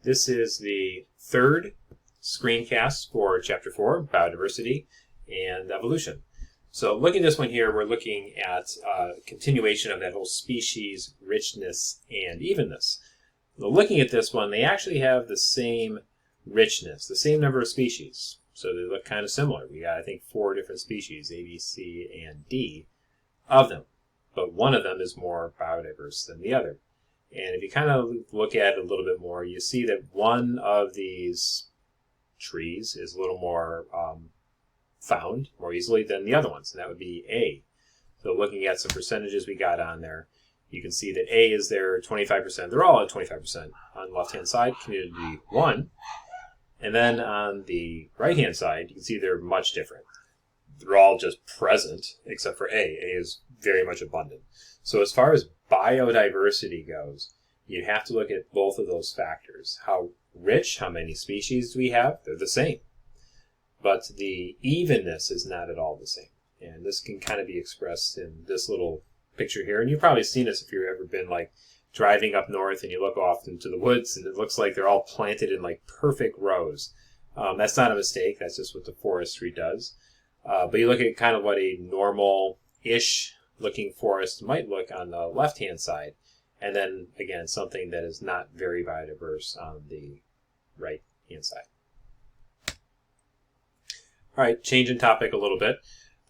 This is the third screencast for Chapter 4, Biodiversity and Evolution. So looking at this one here, we're looking at continuation of that whole species, richness, and evenness. Now, looking at this one, they actually have the same richness, the same number of species. So they look kind of similar. We got, I think, 4 different species, A, B, C, and D, of them. But one of them is more biodiverse than the other. And if you kind of look at it a little bit more, you see that one of these trees is a little more found more easily than the other ones, and that would be A. So looking at some percentages we got on there, you can see that A is there 25%. They're all at 25% on the left-hand side, community 1. And then on the right-hand side, you can see they're much different. They're all just present, except for A. A is very much abundant. So as far as biodiversity goes, you have to look at both of those factors. How rich, how many species do we have? They're the same. But the evenness is not at all the same. And this can kind of be expressed in this little picture here. And you've probably seen this if you've ever been like driving up north and you look off into the woods and it looks like they're all planted in like perfect rows. That's not a mistake. That's just what the forestry does. But you look at kind of what a normal-ish looking forest might look on the left-hand side. And then, again, something that is not very biodiverse on the right-hand side. All right, change in topic a little bit.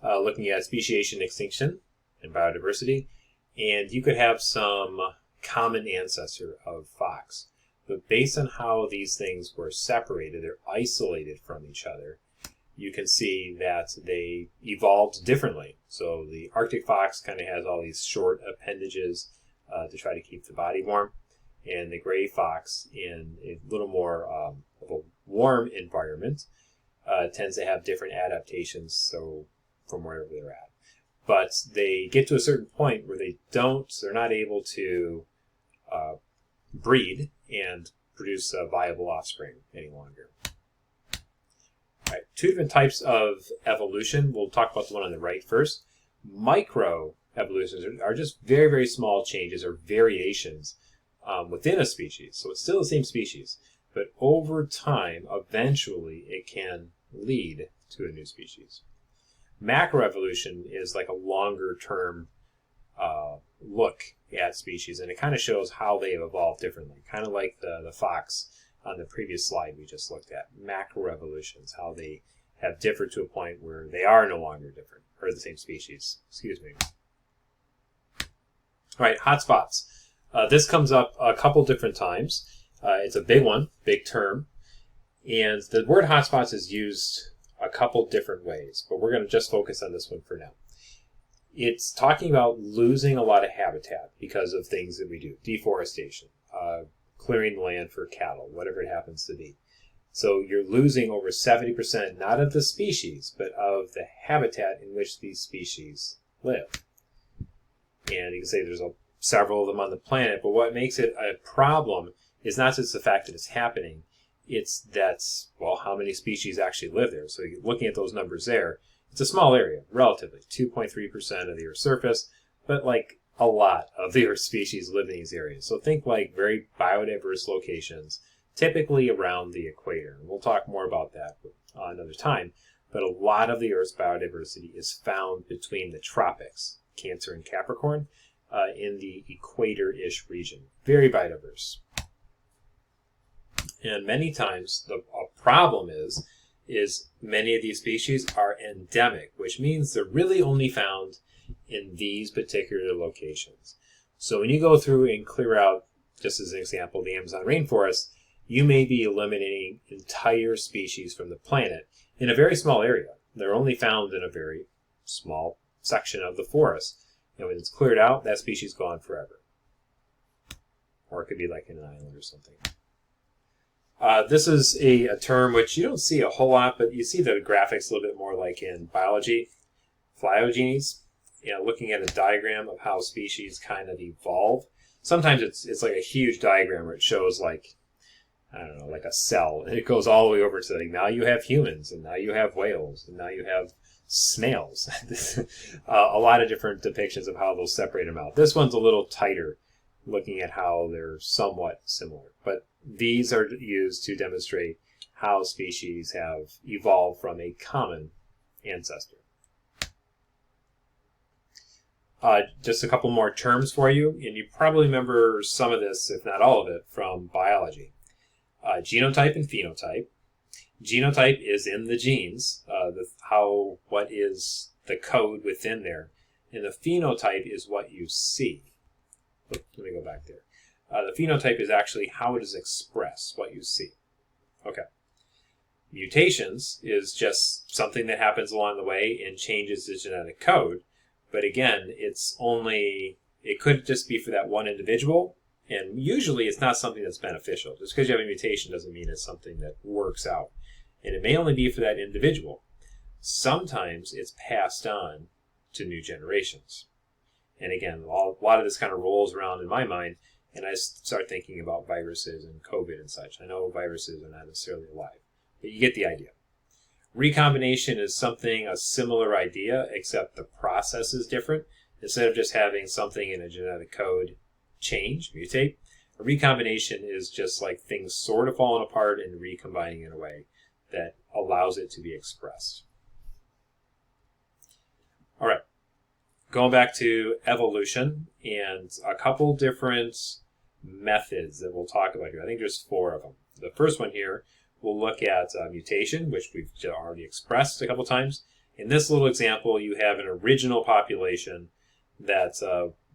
Looking at speciation, extinction, and biodiversity. And you could have some common ancestor of fox. But based on how these things were separated, they're isolated from each other, you can see that they evolved differently. So the Arctic fox kind of has all these short appendages to try to keep the body warm. And the gray fox, in a little more of a warm environment, tends to have different adaptations so from wherever they're at. But they get to a certain point where they're not able to breed and produce a viable offspring any longer. All right, 2 different types of evolution. We'll talk about the one on the right first. Microevolutions are just very, very small changes or variations within a species. So it's still the same species, but over time, eventually, it can lead to a new species. Macroevolution is like a longer-term look at species, and it kind of shows how they have evolved differently, kind of like the fox on the previous slide we just looked at. Macroevolutions, how they have differed to a point where they are no longer different, or the same species. Excuse me. All right, hotspots. This comes up a couple different times. It's a big one, big term. And the word hotspots is used a couple different ways, but we're going to just focus on this one for now. It's talking about losing a lot of habitat because of things that we do. Deforestation, clearing the land for cattle, whatever it happens to be. So you're losing over 70%, not of the species, but of the habitat in which these species live. And you can say there's several of them on the planet, but what makes it a problem is not just the fact that it's happening, it's that, well, how many species actually live there. So you're looking at those numbers there, it's a small area, relatively, 2.3% of the Earth's surface, but like a lot of the Earth's species live in these areas. So think like very biodiverse locations, typically around the equator. And we'll talk more about that another time, but a lot of the Earth's biodiversity is found between the tropics, Cancer and Capricorn, in the equator-ish region. Very biodiverse. And many times a problem is many of these species are endemic, which means they're really only found in these particular locations. So when you go through and clear out, just as an example, the Amazon rainforest, you may be eliminating entire species from the planet in a very small area. They're only found in a very small section of the forest. And when it's cleared out, that species is gone forever. Or it could be like in an island or something. This is a term which you don't see a whole lot, but you see the graphics a little bit more like in biology. Phylogenies, looking at a diagram of how species kind of evolve. Sometimes it's like a huge diagram where it shows like, I don't know, like a cell. And it goes all the way over to like, now you have humans, and now you have whales, and now you have snails. A lot of different depictions of how they'll separate them out. This one's a little tighter, looking at how they're somewhat similar. But these are used to demonstrate how species have evolved from a common ancestor. Just a couple more terms for you, and you probably remember some of this, if not all of it, from biology. Genotype and phenotype. Genotype is in the genes, what is the code within there, and the phenotype is what you see. Let me go back there. The phenotype is actually how it is expressed, what you see. Okay. Mutations is just something that happens along the way and changes the genetic code. But again, it could just be for that one individual, and usually it's not something that's beneficial. Just because you have a mutation doesn't mean it's something that works out. And it may only be for that individual. Sometimes it's passed on to new generations. And again, a lot of this kind of rolls around in my mind, and I start thinking about viruses and COVID and such. I know viruses are not necessarily alive, but you get the idea. Recombination is a similar idea, except the process is different. Instead of just having something in a genetic code mutate, a recombination is just like things sort of falling apart and recombining in a way that allows it to be expressed. All right, going back to evolution and a couple different methods that we'll talk about here. I think there's 4 of them. The first one here, we'll look at mutation, which we've already expressed a couple times. In this little example, you have an original population that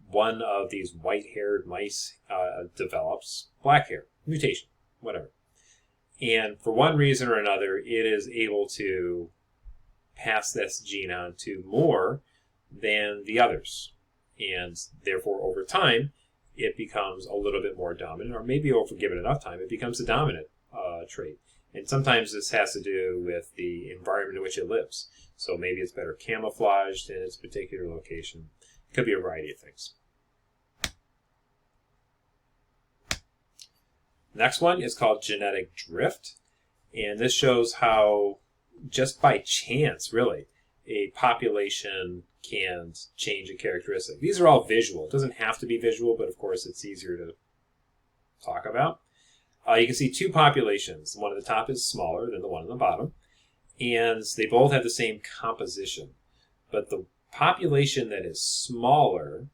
one of these white-haired mice develops black hair, mutation, whatever. And for one reason or another, it is able to pass this gene on to more than the others. And therefore, over time, it becomes a little bit more dominant, or maybe over given enough time, it becomes a dominant trait. And sometimes this has to do with the environment in which it lives. So maybe it's better camouflaged in its particular location. It could be a variety of things. Next one is called genetic drift. And this shows how, just by chance, really, a population can change a characteristic. These are all visual. It doesn't have to be visual, but of course it's easier to talk about. You can see 2 populations. The one at the top is smaller than the one on the bottom, and they both have the same composition. But the population that is smaller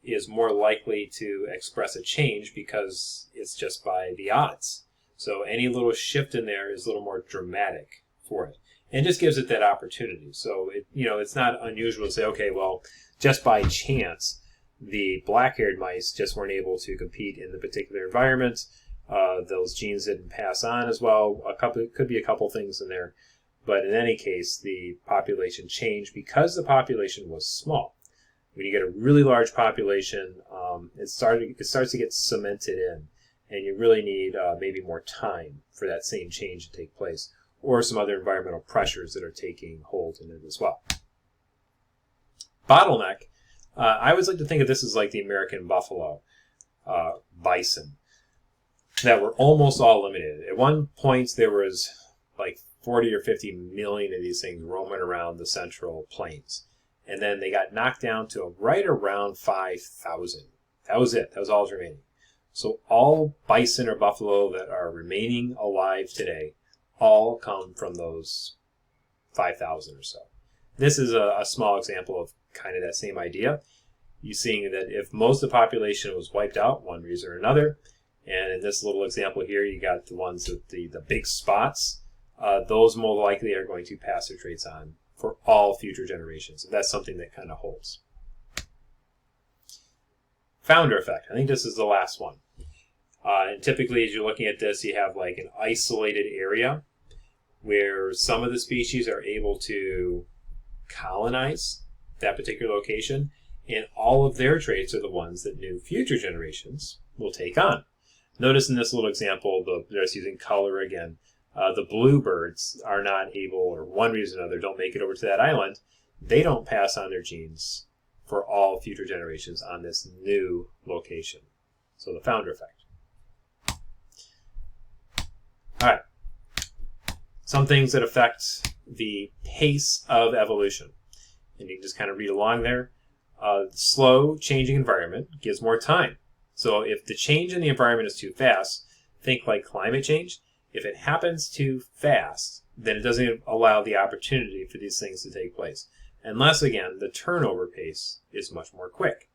is more likely to express a change because it's just by the odds. So any little shift in there is a little more dramatic for it, and just gives it that opportunity. So it's not unusual to say, okay, well, just by chance, the black-haired mice just weren't able to compete in the particular environment. Those genes didn't pass on as well. It could be a couple things in there. But in any case, the population changed because the population was small. When you get a really large population, it starts to get cemented in. And you really need maybe more time for that same change to take place. Or some other environmental pressures that are taking hold in it as well. Bottleneck. I always like to think of this as like the American buffalo, bison, that were almost all eliminated. At one point, there was like 40 or 50 million of these things roaming around the central plains. And then they got knocked down to right around 5,000. That was it. That was all that was remaining. So all bison or buffalo that are remaining alive today all come from those 5,000 or so. This is a small example of kind of that same idea. You're seeing that if most of the population was wiped out, one reason or another, and in this little example here, you got the ones with the big spots, those more likely are going to pass their traits on for all future generations. So that's something that kind of holds. Founder effect. I think this is the last one. And typically, as you're looking at this, you have like an isolated area where some of the species are able to colonize that particular location, and all of their traits are the ones that new future generations will take on. Notice in this little example, they're just using color again. The bluebirds are not able, or one reason or another, don't make it over to that island. They don't pass on their genes for all future generations on this new location. So the founder effect. All right. Some things that affect the pace of evolution. And you can just kind of read along there. Slow changing environment gives more time. So if the change in the environment is too fast, think like climate change. If it happens too fast, then it doesn't allow the opportunity for these things to take place. Unless, again, the turnover pace is much more quick.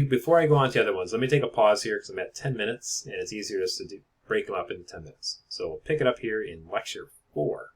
Before I go on to the other ones, let me take a pause here because I'm at 10 minutes, and it's easier just to break them up into 10 minutes. So we'll pick it up here in lecture 4.